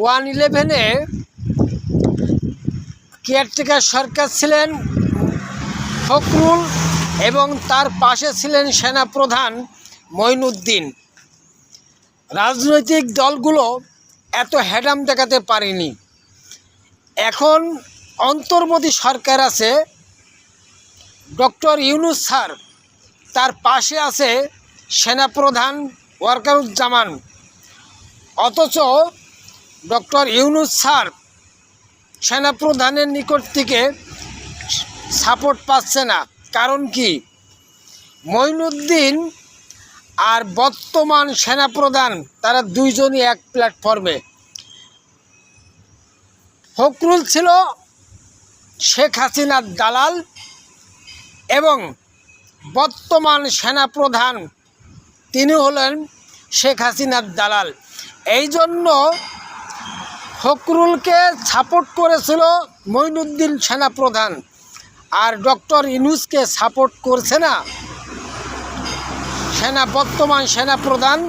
111-এ caretaker সরকার ছিলেন ফখরুল এবং তার পাশে ছিলেন সেনাপ্রধান মঈনুদ্দিন। রাজনৈতিক দলগুলো এত হ্যাডাম দেখাতে পারেনি। এখন অন্তর্বর্তী সরকার আছে, ডক্টর ইউনূস স্যার, তার পাশে আছে সেনাপ্রধান ওয়াকারুজ্জামান। অথচ ডক্টর ইউনূস স্যার সেনাপ্রধানের নিকট থেকে সাপোর্ট পাচ্ছে না। কারণ কি? মঈনুদ্দিন আর বর্তমান সেনাপ্রধান তারা দুইজনই এক প্ল্যাটফর্মে। ফখরুল ছিল শেখ হাসিনার দালাল এবং বর্তমান সেনাপ্রধান তিনি হলেন শেখ হাসিনার দালাল। এই জন্য ফখরুলকে সাপোর্ট করেছিল মঈনুদ্দিন সেনাপ্রধান, আর ডক্টর ইউনূসকে সাপোর্ট করছে না বর্তমান সেনাপ্রধান